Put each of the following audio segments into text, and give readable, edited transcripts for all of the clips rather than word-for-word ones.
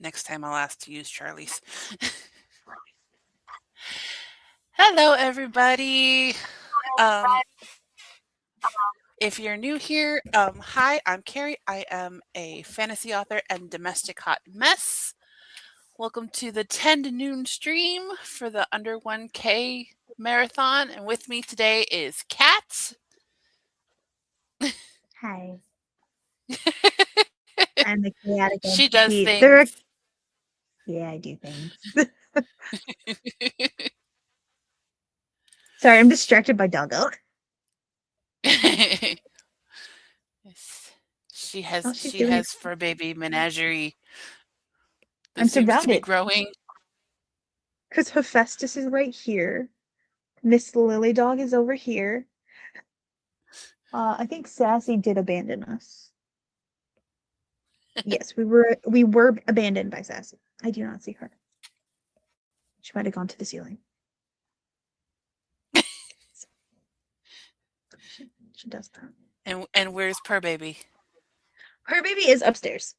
Next time I'll ask to use Charlie's. Hello, everybody. Um, if you're new here, hi, I'm Carrie. I am a fantasy author and domestic hot mess. Welcome to the 10 to noon stream for the Under 1K marathon. And with me today is Kat. Hi. I'm the chaotic She does entity. things. Yeah, I do things. Sorry, I'm distracted by Doggo. Yes. She Oh, has she's she doing it. has fur baby menagerie that I'm seems to be surrounded growing. because Hephaestus is right here. Miss Lily Dog is over here. I think Sassy did abandon us. Yes, we were abandoned by Sassy. I do not see her. She might have gone to the ceiling. She does that. And where's Purr Baby? Her baby is upstairs.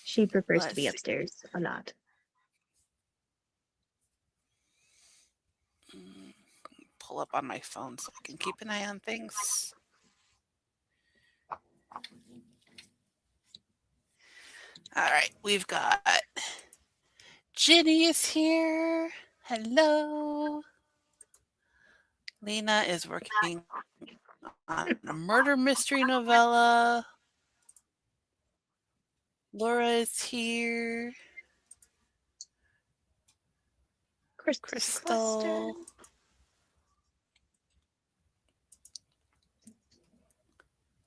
She prefers to be Let's upstairs a lot. pull up on my phone so I can keep an eye on things. All right, we've got Ginny is here. Hello. Lena is working on a murder mystery novella. Laura is here. Crystal.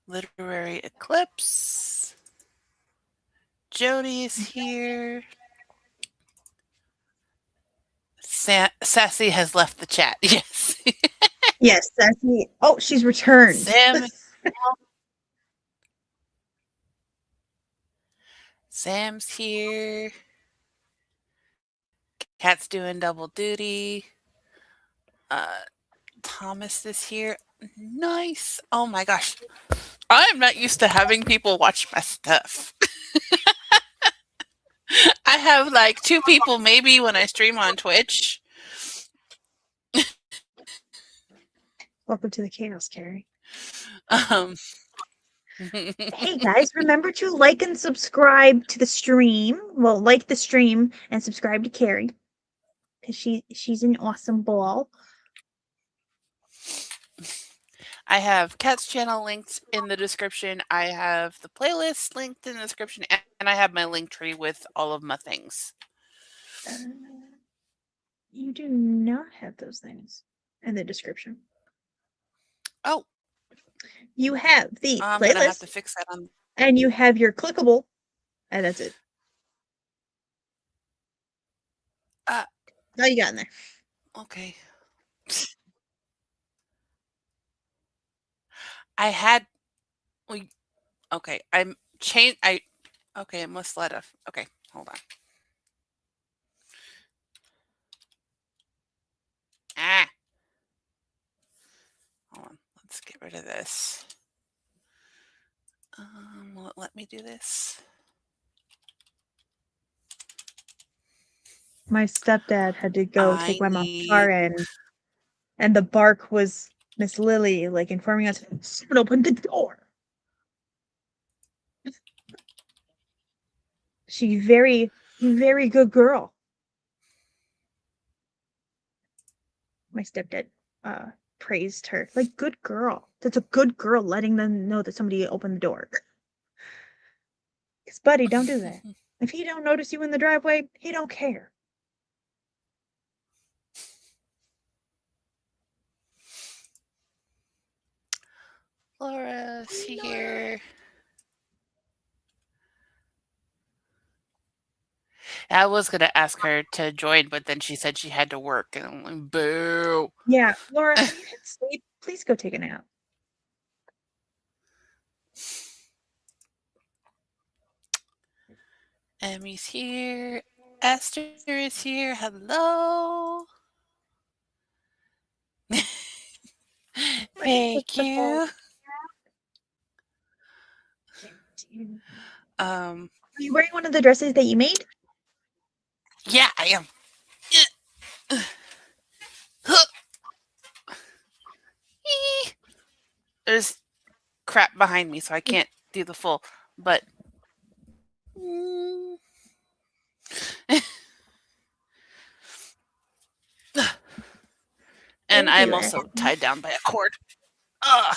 Literary Eclipse. Jody is here. Sassy has left the chat. Yes. Yes, Sassy. Oh, she's returned. Sam's here. Cat's doing double duty. Thomas is here. Nice. Oh my gosh. I am not used to having people watch my stuff. I have like 2 people maybe when I stream on Twitch. Welcome to the chaos, Carrie. Um, Hey guys, remember to like and subscribe to the stream. Well, like the stream and subscribe to Carrie because she's an awesome ball. I have Cat's channel linked in the description. I have the playlist linked in the description, and I have my link tree with all of my things. You do not have those things in the description. Oh, you have the I'm playlist. gonna have to fix that on. And you have your clickable, and that's it. No, you got in there. Okay. I had. Okay, I'm changed. Okay, it must let us. Okay, hold on. Ah. Hold on. Let's get rid of this. Will it let me do this? My stepdad had to go take my mom's car in, and the bark was Miss Lily, like informing us, "Someone open the door." She's very, very good girl. My stepdad praised her, like, good girl. That's a good girl, letting them know that somebody opened the door. Because, buddy, don't do that. If he don't notice you in the driveway, he don't care. Laura's here. I was gonna ask her to join, but then she said she had to work, and I'm like, boo. Yeah, Laura, have you had sleep? Please go take a nap. Emmy's here. Esther is here. Hello. Thank you. you. Um, Are you wearing one of the dresses that you made? yeah, I am. There's crap behind me, so I can't do the full. But mm, and Thank I'm you, also Ashley. tied down by a cord. Ugh.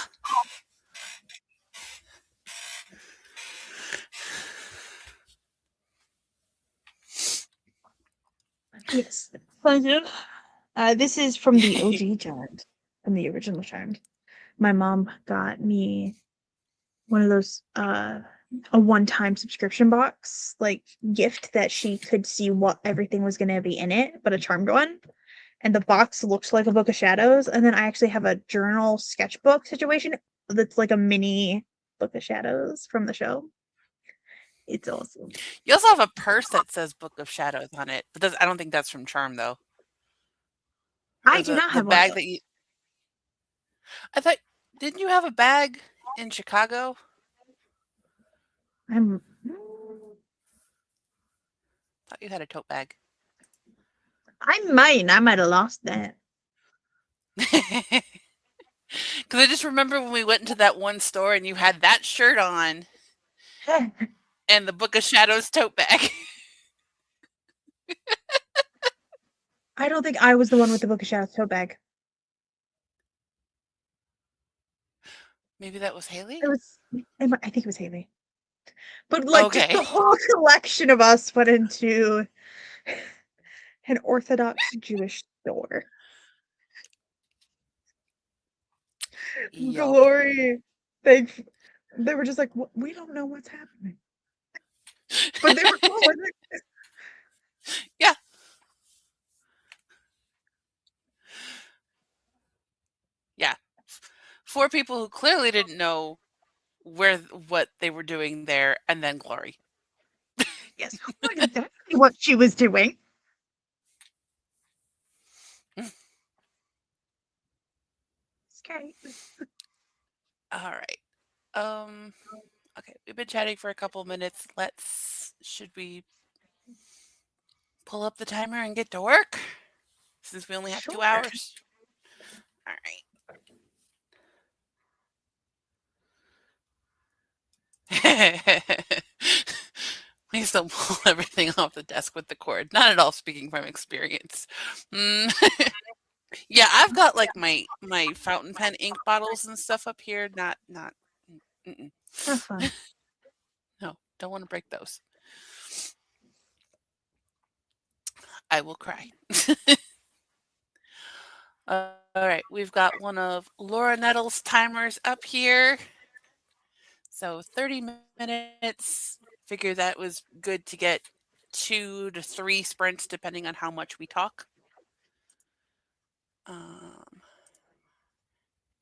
Yes. Thank you. This is from the OG Charmed, from the original Charmed. My mom got me one of those a one-time subscription box like gift that she could see what everything was going to be in it, but a charmed one. And the box looks like a book of shadows, and then I actually have a journal sketchbook situation that's like a mini book of shadows from the show. It's awesome. You also have a purse that says Book of Shadows on it, but I don't think that's from Charm though. I Or do not the have one of bag those. that you I thought didn't you have a bag in Chicago? I'm Thought you had a tote bag. I might have lost that. Because I just remember when we went into that one store and you had that shirt on and the Book of Shadows tote bag. I don't think I was the one with the book of shadows tote bag. Maybe that was Haley? It was I think it was Haley. But like just Okay. the whole collection of us went into an Orthodox Jewish store. Yup. Glory. They they were just like, We don't know what's happening." But they were cool with it. Yeah. Yeah. Four people who clearly didn't know what they were doing there, and then Glory. Yes, who knew exactly what she was doing. It's great. All right. Um. Okay, we've been chatting for a couple minutes. Should we pull up the timer and get to work? Since we only have Sure. 2 hours. All right. Please don't pull everything off the desk with the cord. Not at all speaking from experience. Mm. Yeah, I've got like my fountain pen ink bottles and stuff up here. Not. Mm-mm. Have fun. No, don't want to break those. I will cry. All right, we've got one of Laura Nettles' timers up here. So 30 minutes. Figure that was good to get 2 to 3 sprints, depending on how much we talk.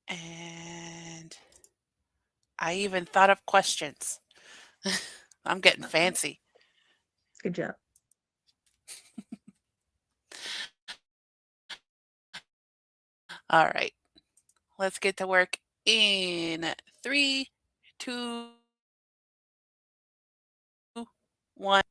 And I even thought of questions. I'm getting fancy. Good job. All right, let's get to work in 3, 2, 1.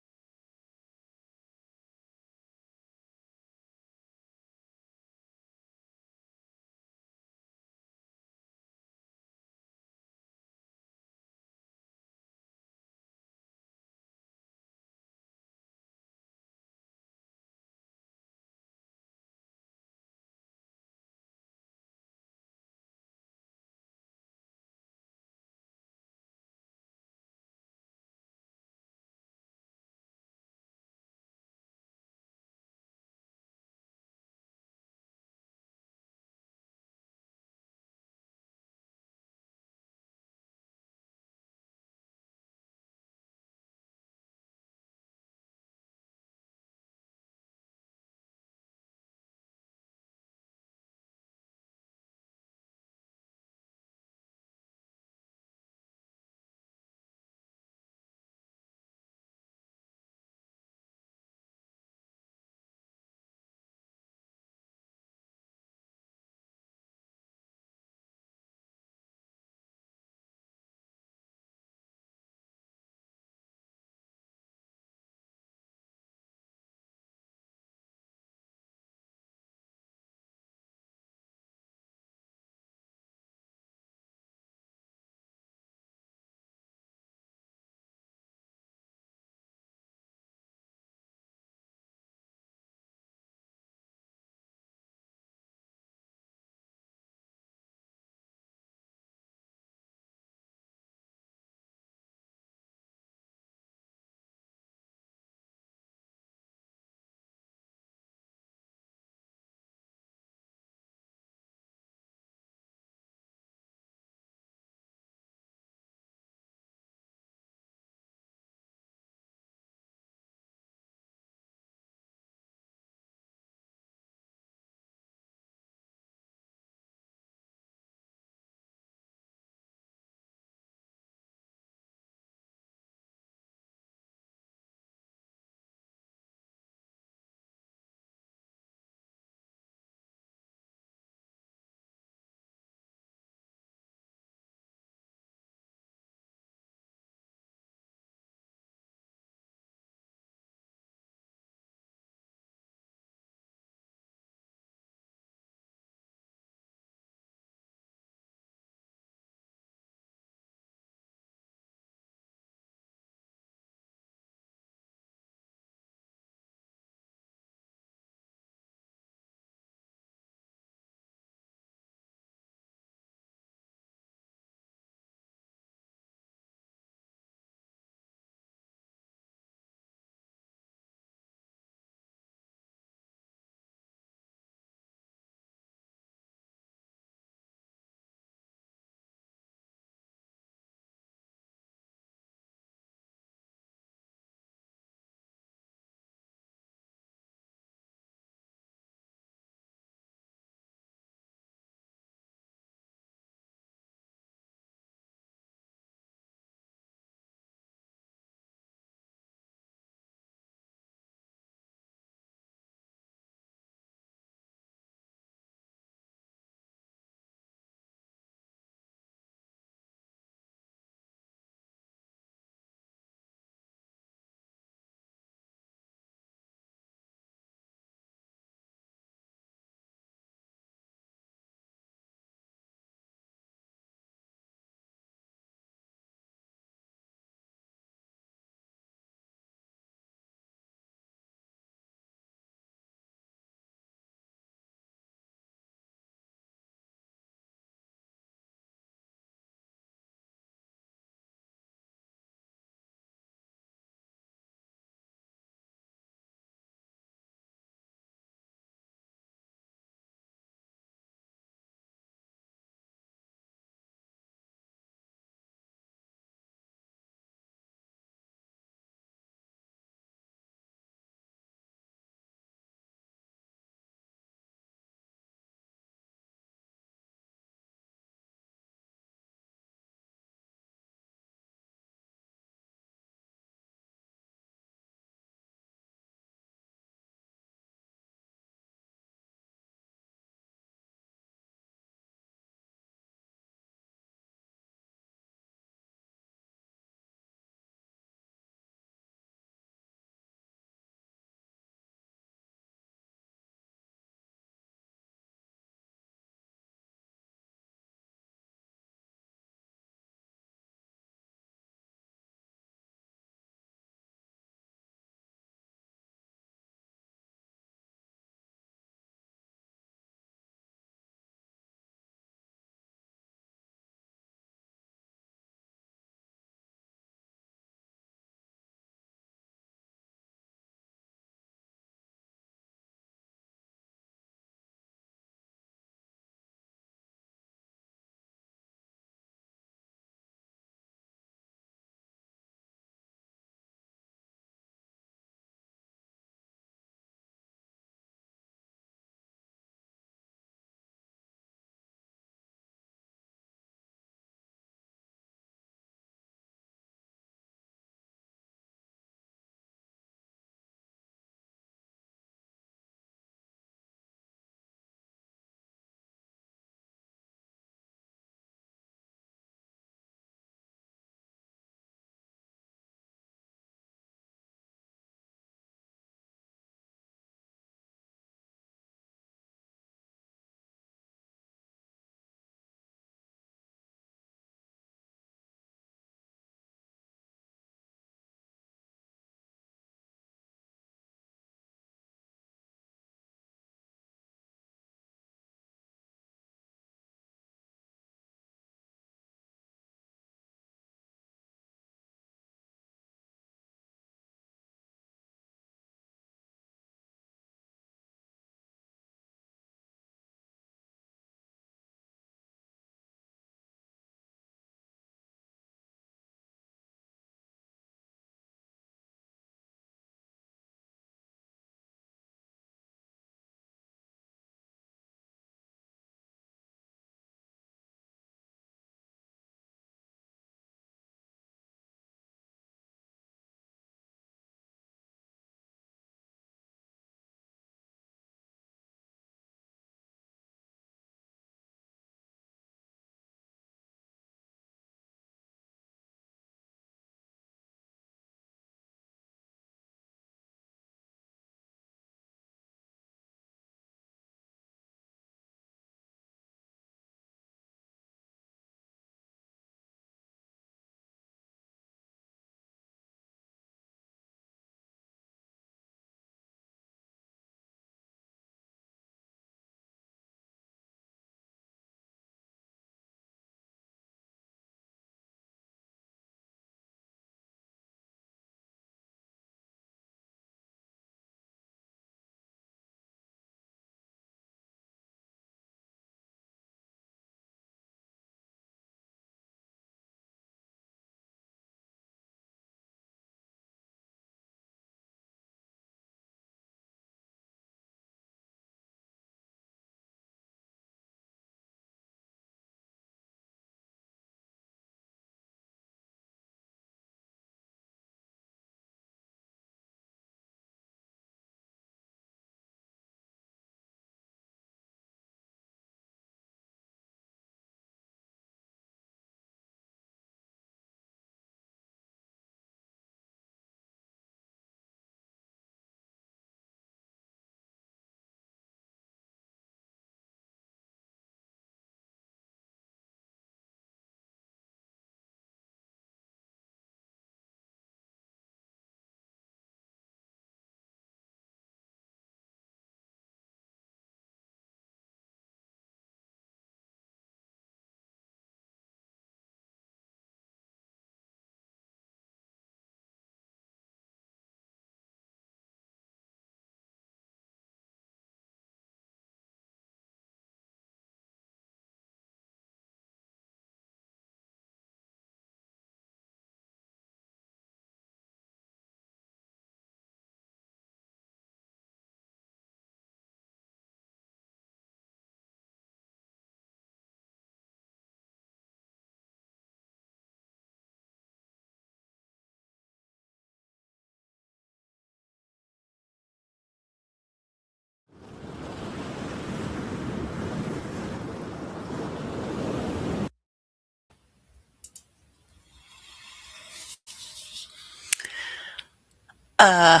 Uh,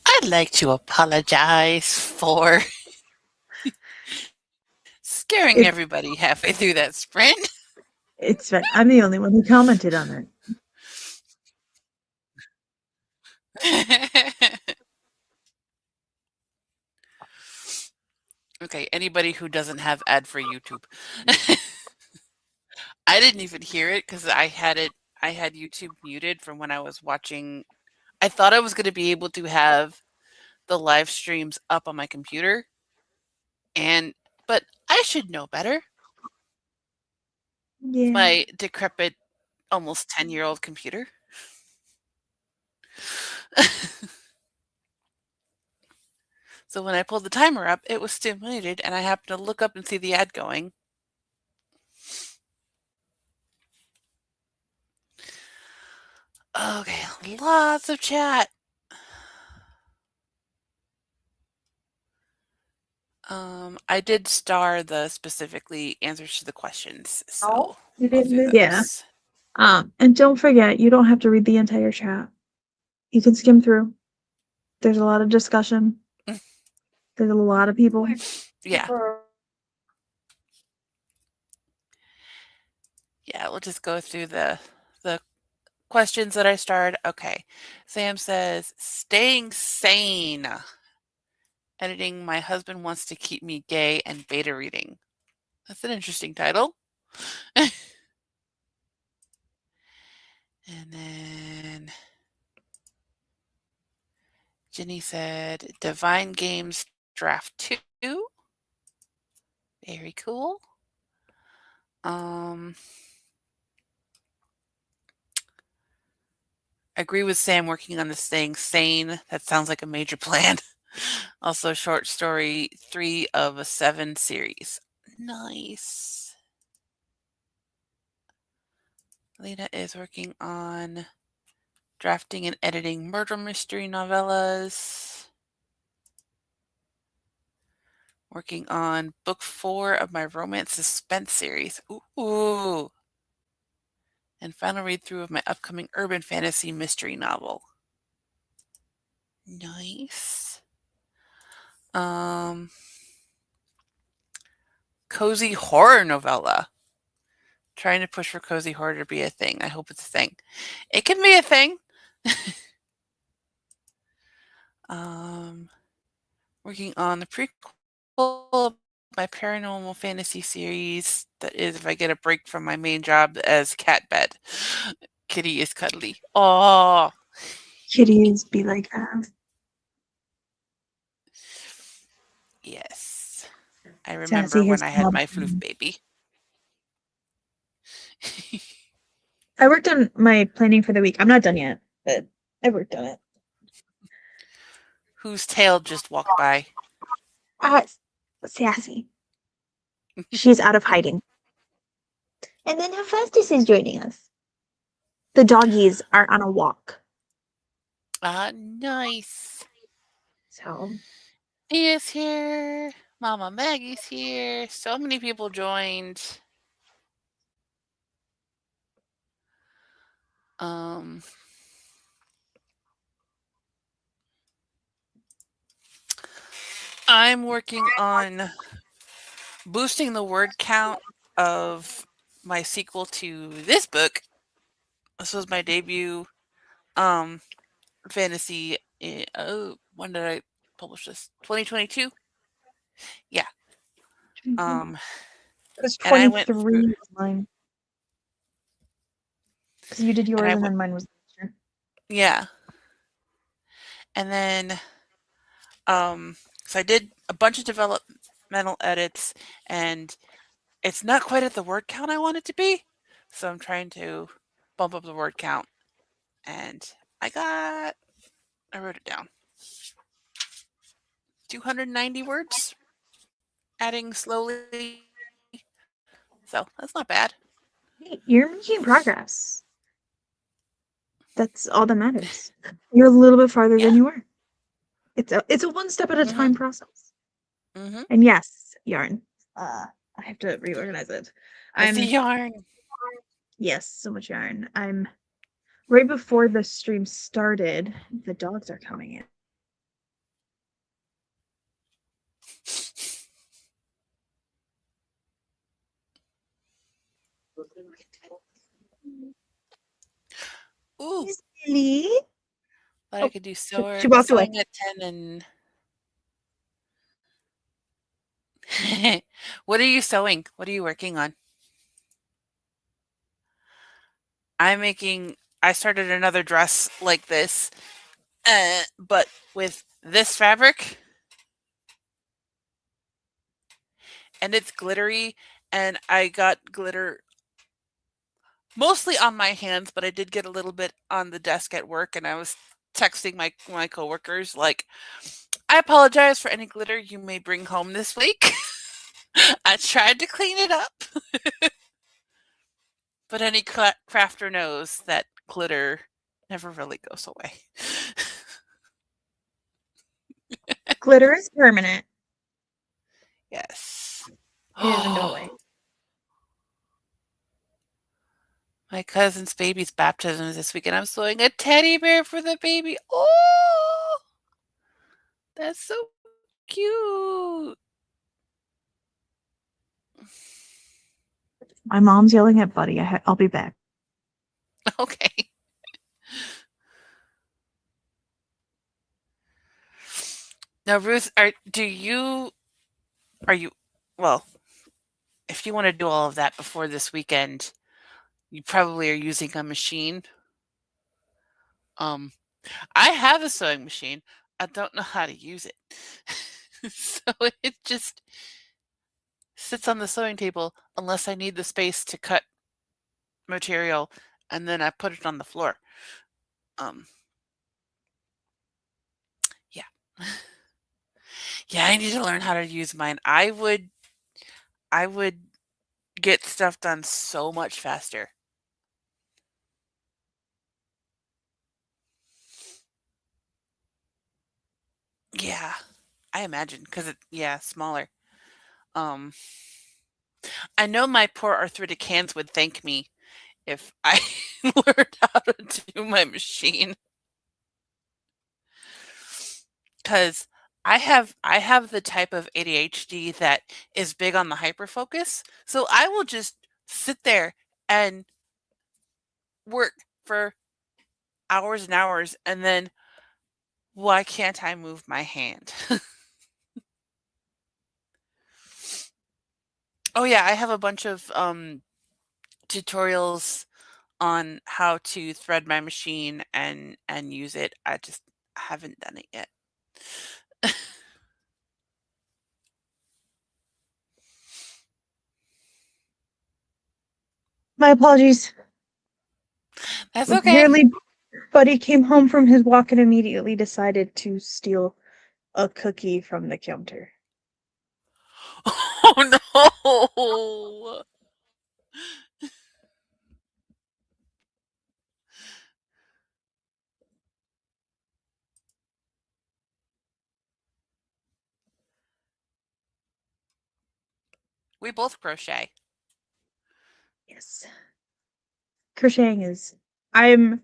I'd like to apologize for scaring It's everybody halfway through that sprint. it's fine. I'm the only one who commented on it. Okay, anybody who doesn't have ad-free YouTube. I didn't even hear it because I had YouTube muted from when I was watching. I thought I was going to be able to have the live streams up on my computer, and but I should know better. Yeah. My decrepit, almost 10-year-old computer. So when I pulled the timer up, it was stimulated, and I happened to look up and see the ad going. Okay, lots of chat. I did star the specifically answers to the questions, so You I'll didn't do move. Yeah. those. And don't forget, you don't have to read the entire chat. You can skim through. There's a lot of discussion. There's a lot of people. Yeah. Yeah, we'll just go through the questions that I starred. Okay. Sam says, staying sane. Editing, my husband wants to keep me gay and beta reading. That's an interesting title. And then Jenny said, Divine Games Draft 2. Very cool. Agree with Sam working on the staying sane. That sounds like a major plan. Also, short story 3 of a 7 series. Nice. Lena is working on drafting and editing murder mystery novellas. Working on book 4 of my romance suspense series. Ooh. And final read through of my upcoming urban fantasy mystery novel. Nice. Cozy horror novella. Trying to push for cozy horror to be a thing. I hope it's a thing. It can be a thing. Working on the prequel of my paranormal fantasy series. That is, if I get a break from my main job as cat bed. Kitty is cuddly. Oh, Kitties be like that. yes. I remember Sassy when has I had called. my floof baby. I worked on my planning for the week. I'm not done yet, but I worked on it. Whose tail just walked by? Sassy. She's out of hiding. And then Hephaestus is joining us. The doggies are on a walk. Nice. So Mia's here. Mama Maggie's here. So many people joined. I'm working on boosting the word count of my sequel to this book. This was my debut fantasy. When did I publish this? 2022. Yeah. it was And I went 23 was mine. Because you did yours and then mine was last year. Yeah. And then so I did a bunch of developmental edits, and it's not quite at the word count I want it to be. So I'm trying to bump up the word count. And I wrote it down. 290 words, adding slowly. So that's not bad. Hey, you're making progress. That's all that matters. You're a little bit farther than you were. It's a one step at a time process. And yes, yarn. I have to reorganize it. I see yarn. Yes, so much yarn. I'm right before the stream started, the dogs are coming in. Ooh, Miss Lily. but I Oh, could do she walked away. sewing at 10 and what are you sewing? What are you working on? I started another dress like this, but with this fabric, and it's glittery, and I got glitter mostly on my hands, but I did get a little bit on the desk at work, and I was texting my coworkers like, "I apologize for any glitter you may bring home this week. I tried to clean it up, but any crafter knows that glitter never really goes away." Glitter is permanent. Yes. It doesn't go away. My cousin's baby's baptism is this weekend. I'm sewing a teddy bear for the baby. Oh, that's so cute. My mom's yelling at Buddy. I'll be back. Okay. Now, Ruth, are you, well, if you want to do all of that before this weekend, you probably are using a machine. Um, I have a sewing machine. I don't know how to use it. So it just sits on the sewing table unless I need the space to cut material, and then I put it on the floor. Um, yeah. Yeah, I need to learn how to use mine. I would get stuff done so much faster. Yeah, I imagine because yeah, smaller. Um, I know my poor arthritic hands would thank me if I learned how to do my machine because I have the type of ADHD that is big on the hyperfocus. So I will just sit there and work for hours and hours and then why can't I move my hand? Oh yeah, I have a bunch of tutorials on how to thread my machine and use it. I just haven't done it yet. My apologies. That's okay. Apparently, Buddy came home from his walk and immediately decided to steal a cookie from the counter. Oh no. We both crochet. Yes. Crocheting is. I'm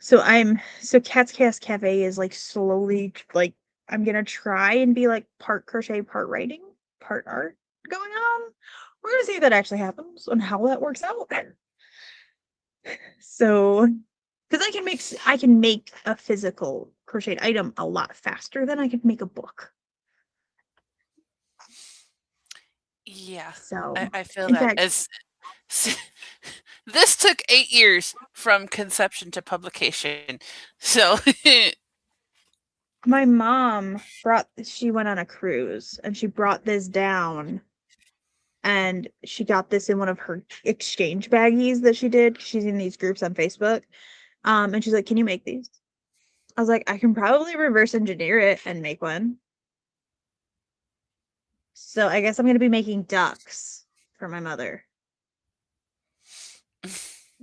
Cat's Chaos Cafe is like slowly like I'm gonna try and be like part crochet, part writing, part art going on. We're gonna see if that actually happens and how that works out. So, because I can make a physical crocheted item a lot faster than I could make a book. Yeah, So, I feel in that. fact, As this took 8 years from conception to publication. So my mom she went on a cruise and she brought this down and she got this in one of her exchange baggies that she did. She's in these groups on Facebook. And she's like, "Can you make these?" I was like, "I can probably reverse engineer it and make one." So I guess I'm gonna be making ducks for my mother.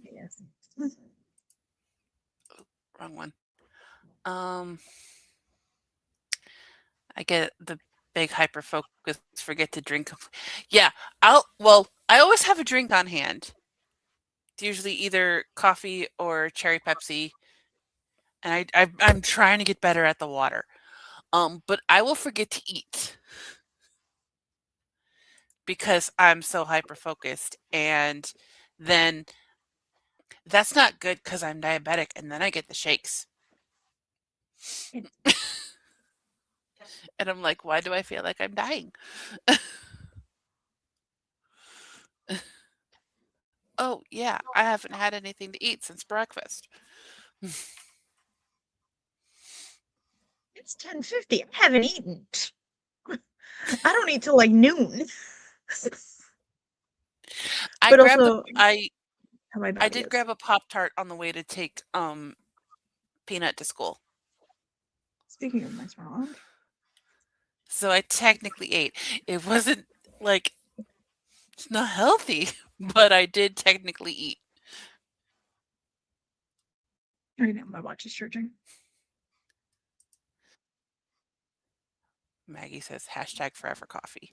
Yes. wrong one. Um, I get the big hyper focus. Forget to drink. Yeah, I always have a drink on hand. It's usually either coffee or cherry Pepsi, and I'm trying to get better at the water. But I will forget to eat because I'm so hyper focused, and then that's not good because I'm diabetic, and then I get the shakes, It- and I'm like, why do I feel like I'm dying? Oh yeah, I haven't had anything to eat since breakfast. It's 10:50. I haven't eaten. I don't eat till like noon. I But grabbed a also how my I body did is. grab a Pop Tart on the way to take Peanut to school. Speaking of my stomach, So I technically ate. It wasn't like it's not healthy, but I did technically eat. right now my watch is charging. Maggie says hashtag forever coffee.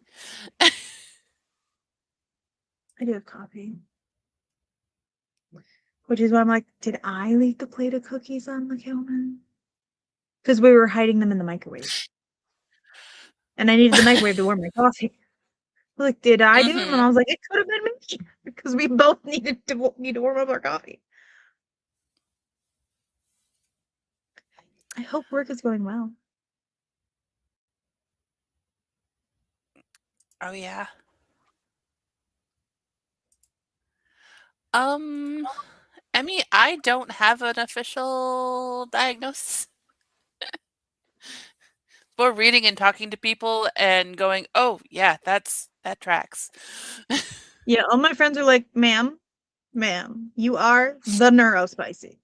I do have coffee. Which is why I'm like, did I leave the plate of cookies on the counter? Because we were hiding them in the microwave. And I needed the microwave to warm my coffee. Like, did I do them? And Hmm. I was like, it could have been me. Because we both need to warm up our coffee. I hope work is going well. Oh yeah. Um, Emmy, I don't have an official diagnosis. But reading and talking to people and going, oh yeah, that tracks. Yeah, all my friends are like, ma'am, you are the neurospicy.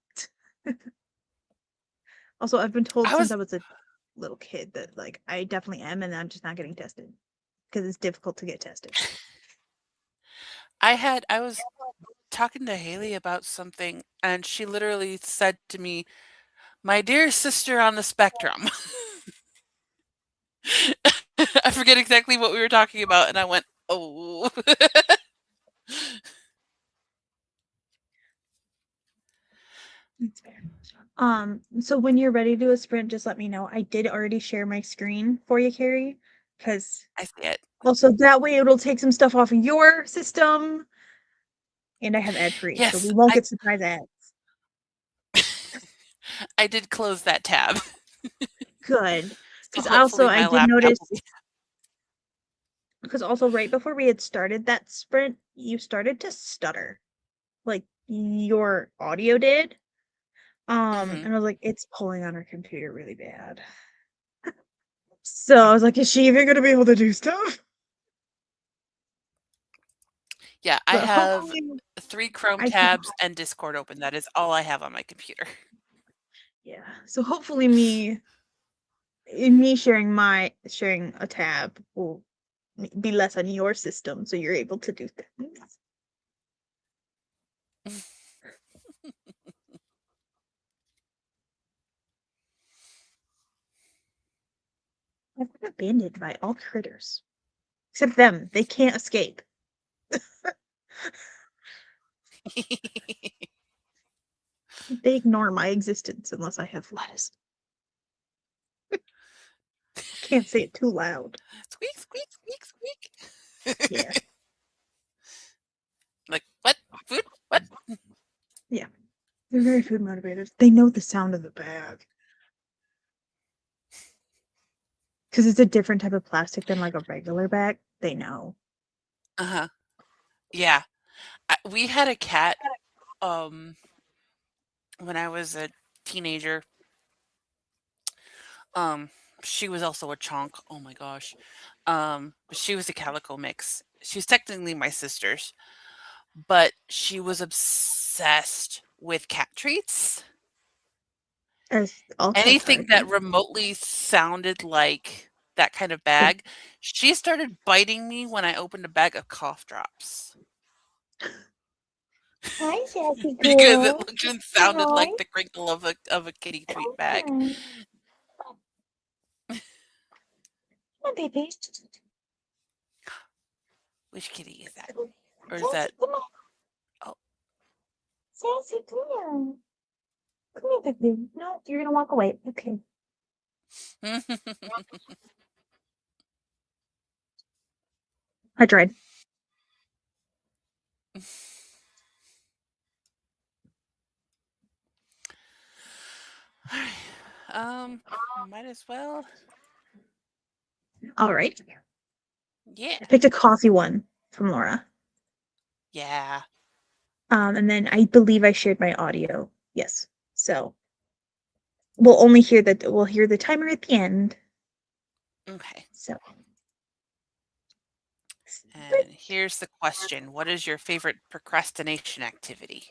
Also, I've been told I since was I was a little kid that like I definitely am, and I'm just not getting tested because it's difficult to get tested. I was talking to Haley about something and she literally said to me, "My dear sister on the spectrum." I forget exactly what we were talking about and I went, "Oh." That's fair. So when you're ready to do a sprint, just let me know. I did already share my screen for you, Carrie, because I see it. also that way it'll take some stuff off of your system, and I have ad free, so Yes, we won't get surprise ads. I did close that tab. Good, So because also hopefully I my did laptop will notice be because also right before we had started that sprint, you started to stutter, like your audio did. Mhm. And I was like, it's pulling on our computer really bad. So I was like, is she even gonna be able to do stuff? Yeah, I But have hopefully 3 Chrome I can. tabs and Discord open. That is all I have on my computer. Yeah. So hopefully me sharing a tab will be less on your system so you're able to do things. I've been abandoned by all critters. Except them. They can't escape. They ignore my existence unless I have lettuce. Can't say it too loud. Squeak, squeak, squeak, squeak. Yeah. Like, "What? Food? What?" Yeah. They're very food motivators. They know the sound of the bag. Because it's a different type of plastic than like a regular bag. They know. Uh-huh. Yeah. We had a cat, um, when I was a teenager. Um, she was also a chonk. Oh my gosh. She was a calico mix. She's technically my sister's, but she was obsessed with cat treats. As all cats are, I Anything that think. remotely sounded like that kind of Oh, bag. She started biting me when I opened a bag of cough drops hi, Sassy because it girl. looked and sounded Hi. like the crinkle of a kitty treat bag. Come on, baby. Which kitty is that? Or is that? Oh, Sassy, come here. Come here, baby. No, you're gonna walk away. Okay. I tried. Might as well. All right. Yeah. I picked a coffee one from Laura. Yeah. And then I believe I shared my audio. Yes. So we'll only hear that we'll hear the timer at the end. Okay. So And here's the question. What is your favorite procrastination activity?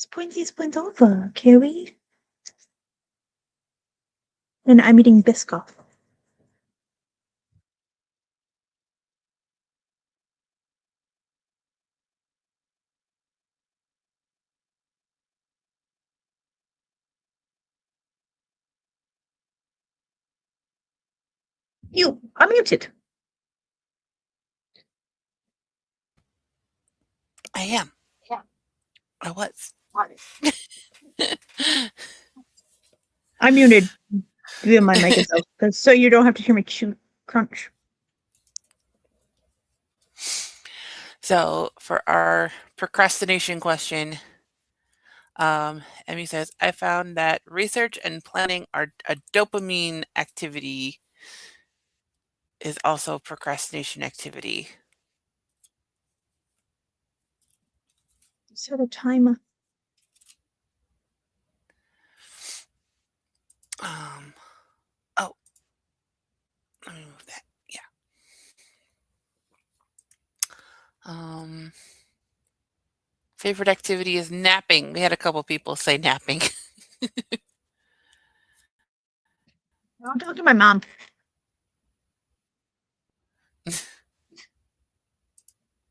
Squinty squint over, Carrie. And I'm eating Biscoff. You are muted. I am. Yeah. I was. I muted my mic itself, so you don't have to hear me chew crunch. So for our procrastination question, Emmy says, I found that research and planning are a dopamine activity is also procrastination activity. Set a timer. Oh, let me move that. Yeah. Favorite activity is napping. We had a couple people say napping. I'll talk to my mom.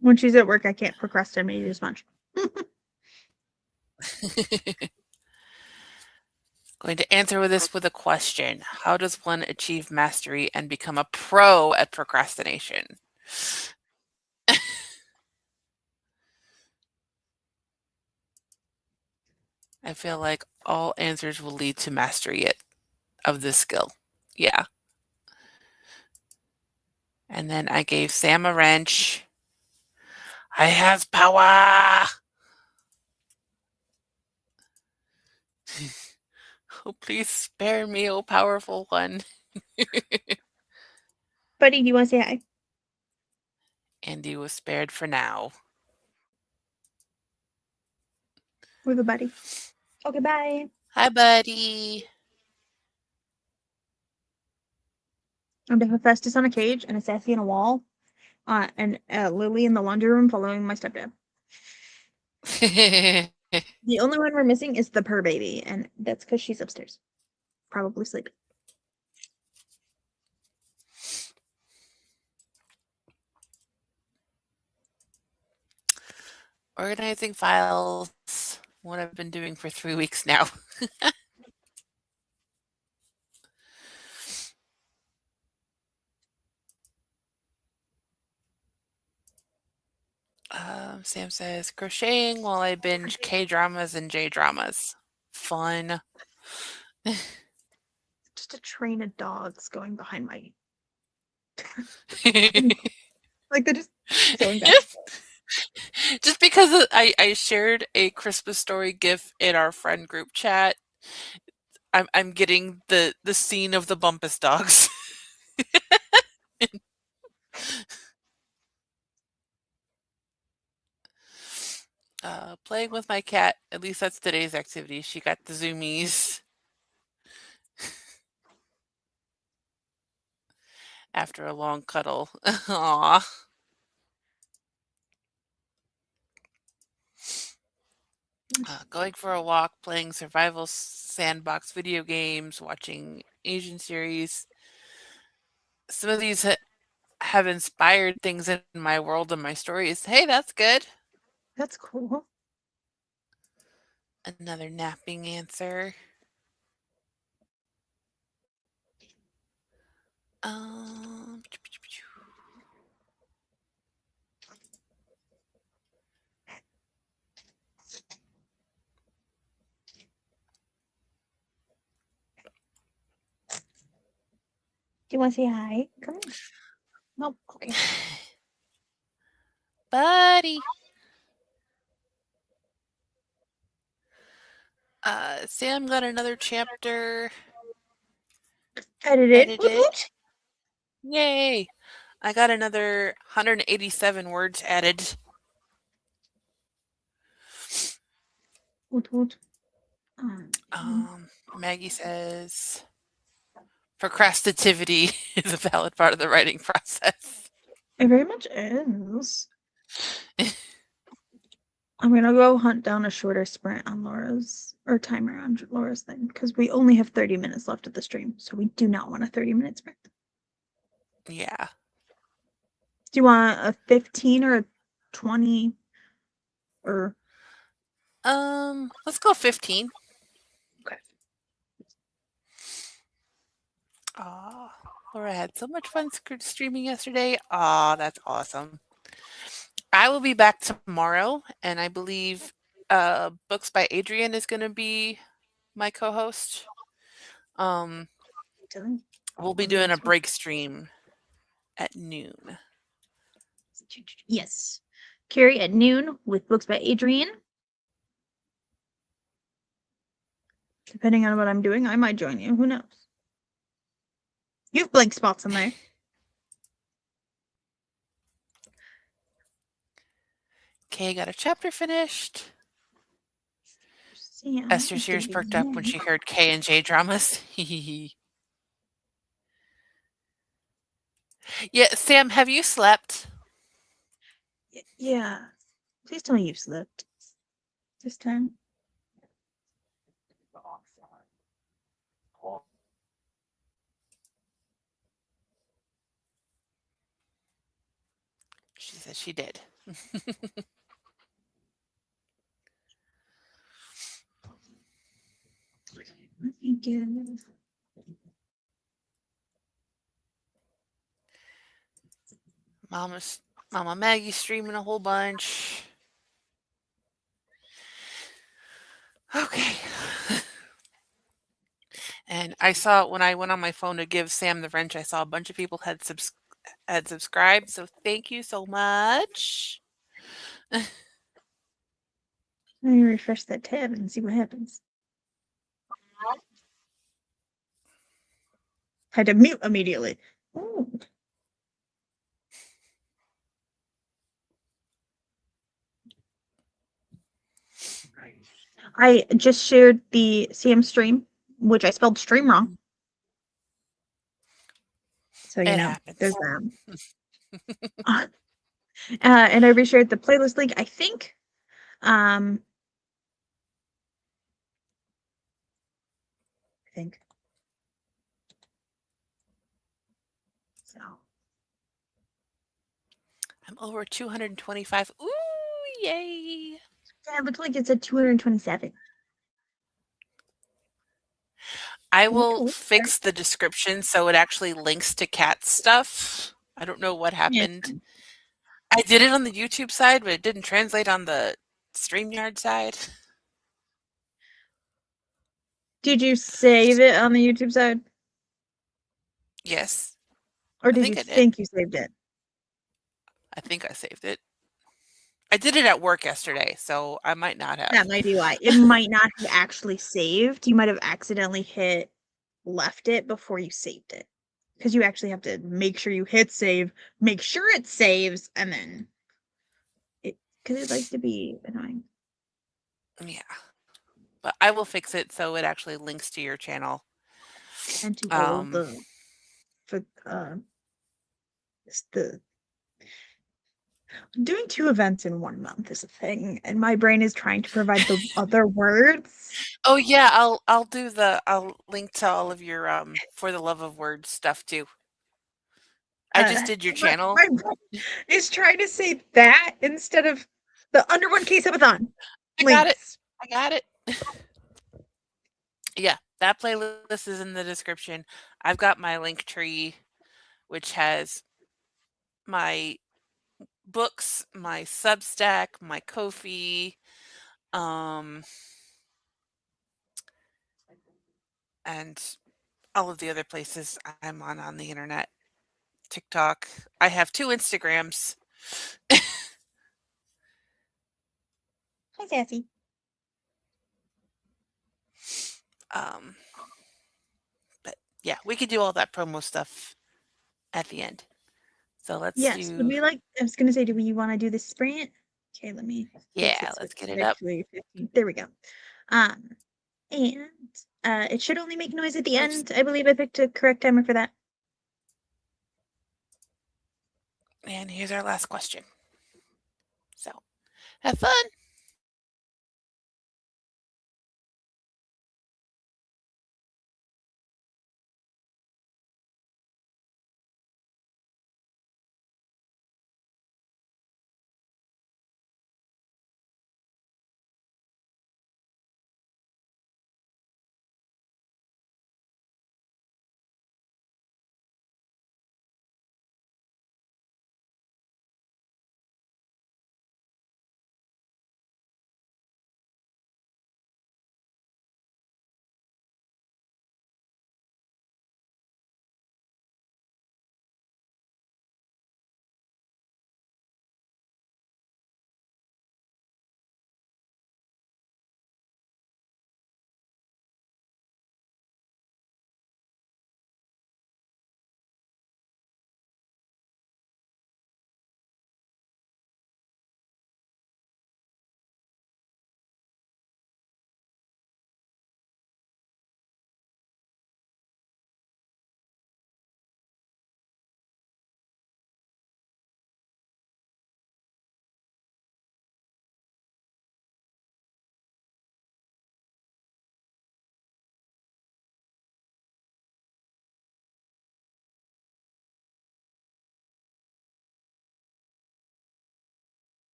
When she's at work, I can't procrastinate as much. Going to answer this with a question. How does one achieve mastery and become a pro at procrastination? I feel like all answers will lead to mastery of this skill. Yeah. And then I gave Sam a wrench. I has power. Oh, please spare me, oh powerful one. Buddy, do you want to say hi? Andy was spared for now. With a buddy. Okay, bye. Hi, buddy. I'm the Hephaestus on a cage and a Sassy on a wall, and Lily in the laundry room following my stepdad. The only one we're missing is the purr baby, and that's because she's upstairs, probably sleeping. Organizing files, what I've been doing for 3 weeks now. Sam says, crocheting while I binge K-dramas and J-dramas. Fun. Just a train of dogs going behind my. Like they're just going back. Just because I shared a Christmas story GIF in our friend group chat, I'm getting the scene of the Bumpus dogs. Playing with my cat. At least that's today's activity. She got the zoomies. After a long cuddle. Aww. Going for a walk, playing survival sandbox video games, watching Asian series. Some of these have inspired things in my world and my stories. Hey, that's good. That's cool. Another napping answer. Um, Do you want to say hi? Come on. Nope. Okay. Buddy. Sam got another chapter Edited. edited. Yay! I got another 187 words added. Woot woot. Maggie says procrastinativity is a valid part of the writing process. It very much is. I'm gonna go hunt down a shorter sprint on Laura's or timer on Laura's thing because we only have 30 minutes left of the stream, so we do not want a 30-minute sprint. Yeah. Do you want a 15 or a 20 or Let's go 15. okay? Aw, Laura had so much fun streaming yesterday. Aw, that's awesome. I will be back tomorrow, and I believe Books by Adrian is going to be my co-host. We'll be doing a break stream at noon. Yes. Carrie at noon with Books by Adrian. Depending on what I'm doing, I might join you. Who knows? You have blank spots in there. Kay got a chapter finished. Sam Esther's ears perked up when she heard K and J dramas. Yeah, Sam, have you slept? Yeah. Please tell me you've slept this time. She said she did. Let me give. Mama Maggie's streaming a whole bunch. Okay. And I saw when I went on my phone to give Sam the wrench, I saw a bunch of people had subscribed. So thank you so much. Let me refresh that tab and see what happens. Had to mute immediately. Ooh. I just shared the Sam stream, which I spelled stream wrong. So you know, happens. there's that. And I reshared the playlist link, I think. I think. So. I'm over 225. Ooh, yay. Yeah, it looked like it said 227. I will fix the description so it actually links to cat stuff. I don't know what happened. Yeah. I did it on the YouTube side, but it didn't translate on the StreamYard side. Did you save it on the YouTube side? Yes. Or did you think you saved it? I think I saved it. I did it at work yesterday, so I might not have. That might be why. It might not have actually saved. You might have accidentally left it before you saved it. Because you actually have to make sure you hit save, make sure it saves, and then because it likes to be annoying. Yeah. But I will fix it so it actually links to your channel. And to all of the doing 2 events in 1 month is a thing, and my brain is trying to provide the other words. Oh yeah, I'll link to all of your For the Love of Words stuff too. I just did your channel. My brain is trying to say that instead of the Under 1K subathon. I got it. Yeah, that playlist is in the description. I've got my link tree, which has my books, my Substack, my Ko-fi, and all of the other places I'm on the internet. TikTok. I have 2 Instagrams. Hi, Sassy. But yeah, we could do all that promo stuff at the end. So let's yes, do. Would we like? I was gonna say, do we want to do the sprint? Okay, let me. Yeah, let's get it up. There we go. And it should only make noise at the end. I believe I picked a correct timer for that. And here's our last question. So, have fun.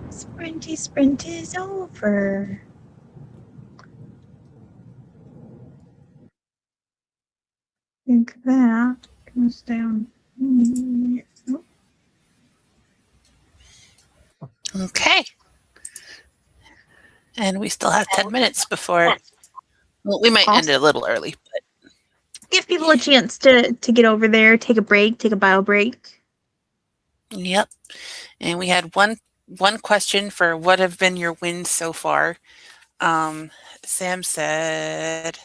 Sprinty sprint is over. Think that goes down. Okay. And we still have 10 minutes before, well, we might end it a Awesome. little early, but Give people a chance to get over there, take a break, take a bio break. yep. And we had one question for what have been your wins so far. Sam said,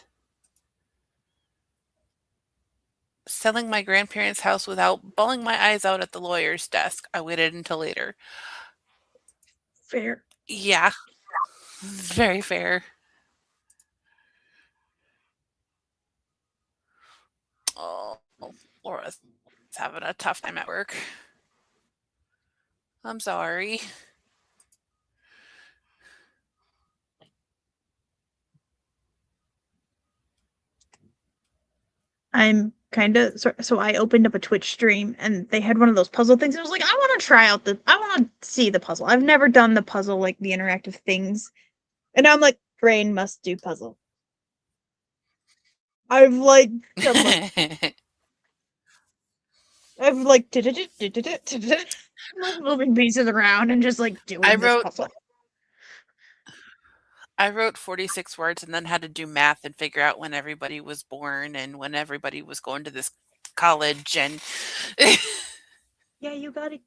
selling my grandparents' house without bawling my eyes out at the lawyer's desk. I waited until later. Fair. Yeah, very fair. Oh, Laura's having a tough time at work. I'm sorry. I'm kind of so I opened up a Twitch stream and they had one of those puzzle things. I was like, I want to try out I want to see the puzzle. I've never done the puzzle like the interactive things, and I'm like, brain must do puzzle. I've like done like I've like like moving pieces around and just like I doing this wrote puzzle. I wrote 46 words and then had to do math and figure out when everybody was born and when everybody was going to this college and Yeah, you gotta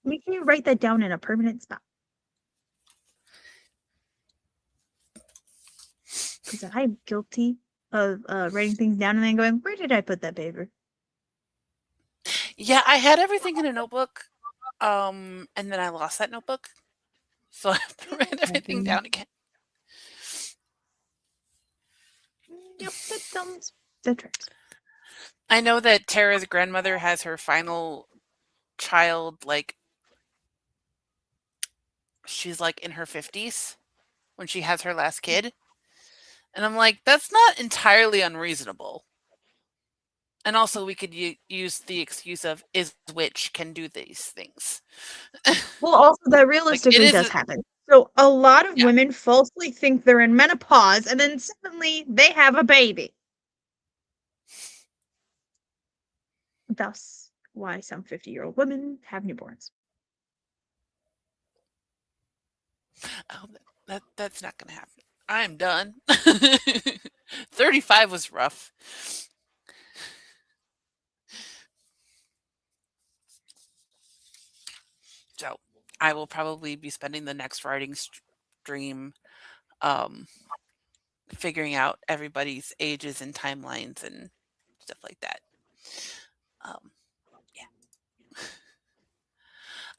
make sure you write that down in a permanent spot. Because I'm guilty of writing things down and then going, where did I put that paper? yeah, I had everything in a notebook. And then I lost that notebook. So I have to It write everything happens. down again. Yep, that tracks. I know that Tara's grandmother has her final child, like, she's like in her 50s when she has her last kid. And I'm like, that's not entirely unreasonable. And also, we could use the excuse of is witch can do these things. Well, also that Like, it realistically is, does happen. So a lot of yeah. women falsely think they're in menopause and then suddenly they have a baby. Thus, why some 50-year-old women have newborns. Oh, that's not going to happen. I'm done. 35 was rough. So I will probably be spending the next writing stream um, figuring out everybody's ages and timelines and stuff like that. Um, yeah.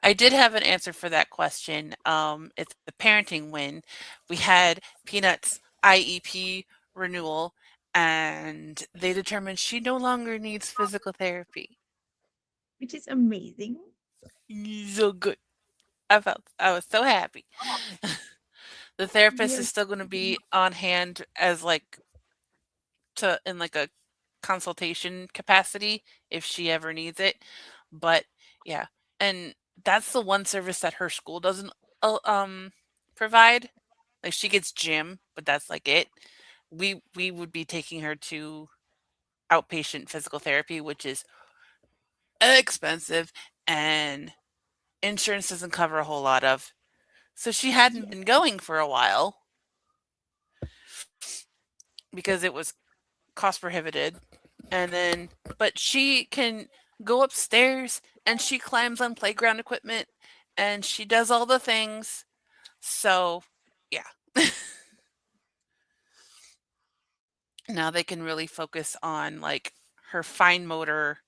I did have an answer for that question. It's the parenting win. We had Peanut's IEP renewal, and they determined she no longer needs physical therapy. Which is amazing. So good. I was so happy. The therapist Yes. is still going to be on hand as like to in like a consultation capacity if she ever needs it. But yeah, and that's the one service that her school doesn't provide. Like she gets gym, but that's like it. We would be taking her to outpatient physical therapy, which is expensive and insurance doesn't cover a whole lot of. So she hadn't Yeah. been going for a while because it was cost prohibited. And then, but she can go upstairs and she climbs on playground equipment and she does all the things. So, yeah. Now they can really focus on like her fine motor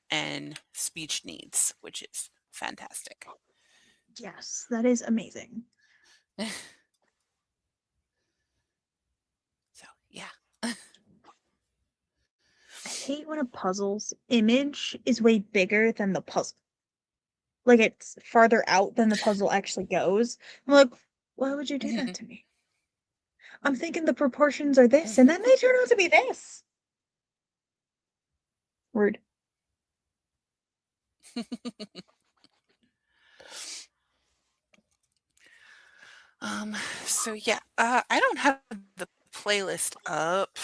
and speech needs, which is fantastic. Yes, that is amazing. So, yeah. I hate when a puzzle's image is way bigger than the puzzle. Like it's farther out than the puzzle actually goes. I'm like, why would you do that to me? I'm thinking the proportions are this, and then they turn out to be this. Word. Um, so yeah, I don't have the playlist up.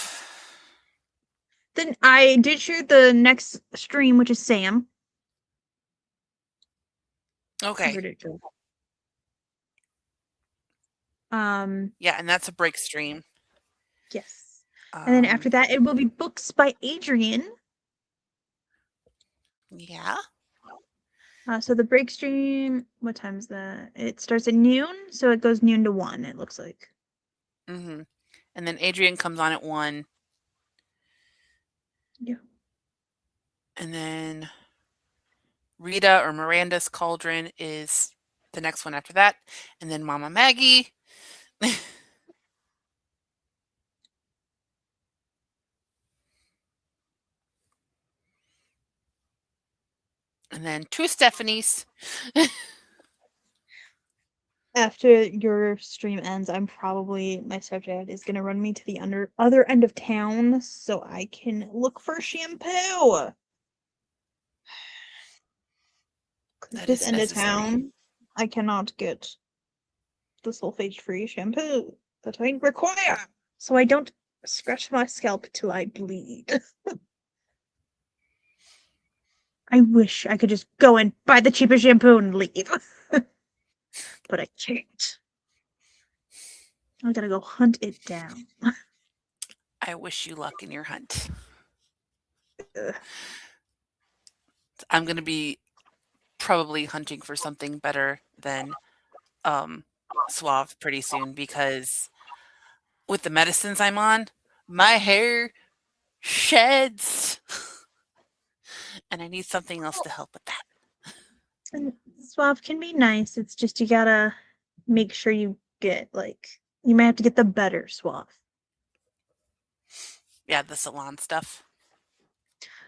Then I did share the next stream, which is Sam. Okay. Where did it go? Um, Yeah, and that's a break stream. yes. And then after Um, that, it will be books by Adrian. yeah. So the break stream, what time is that? It starts at noon, so it goes noon to 1, it looks like. Mm-hmm. And then Adrian comes on at 1, Yeah. and then Rita or Miranda's Cauldron is the next one after that, and then Mama Maggie. And then two Stephanies. After your stream ends, my stepdad is gonna run me to the other end of town so I can look for shampoo. 'Cause That this is end of necessary. town, I cannot get the sulfate-free shampoo that I require, so I don't scratch my scalp till I bleed. I wish I could just go and buy the cheapest shampoo and leave, but I can't. I gotta go hunt it down. I wish you luck in your hunt. Ugh. I'm going to be probably hunting for something better than um, Suave pretty soon because with the medicines I'm on, my hair sheds, and I need something else to help with that. And Suave can be nice. It's just you gotta make sure you get you might have to get the better Suave. Yeah, the salon stuff.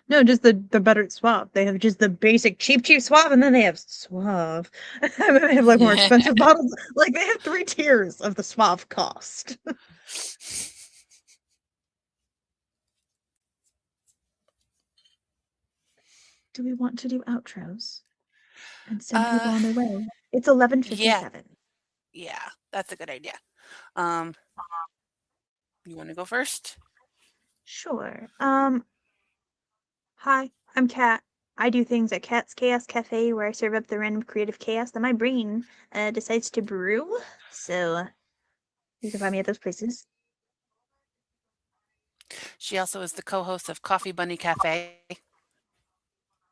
No, just the better Suave. They have just the basic cheap Suave, and then they have Suave. And then they have more expensive bottles. Like they have 3 tiers of the Suave cost. Do we want to do outros and send people uh, on their way? It's yeah, 11:57. yeah, that's a good idea. Um, you want to go first? Sure. Hi, I'm Kat. I do things at Cat's Chaos Cafe where I serve up the random creative chaos that my brain decides to brew. So you can find me at those places. She also is the co-host of Coffee Bunny Cafe.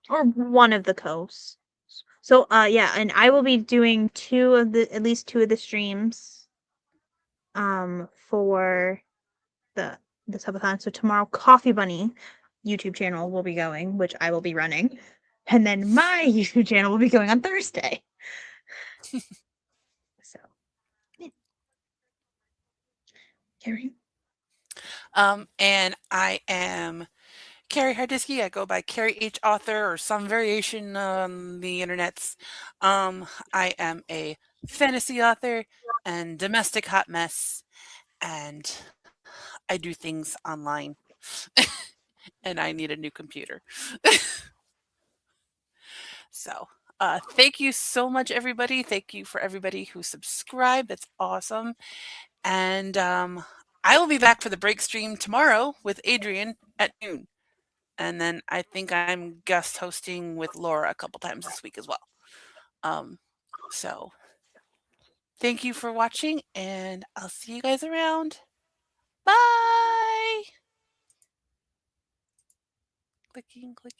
Or one of the coasts. So yeah, and I will be doing at least two of the streams for the subathon. So tomorrow Coffee Bunny YouTube channel will be going, which I will be running. And then my YouTube channel will be going on Thursday. So yeah. Carrie. And I am Carrie Hardisky. I go by Carrie H. Author or some variation on the internets. I am a fantasy author and domestic hot mess, and I do things online, and I need a new computer. So, thank you so much, everybody. Thank you for everybody who subscribed. That's awesome. And I will be back for the break stream tomorrow with Adrian at noon. And then I think I'm guest hosting with Laura a couple times this week as well. Um, so thank you for watching, and I'll see you guys around. Bye. Clicking, clicking.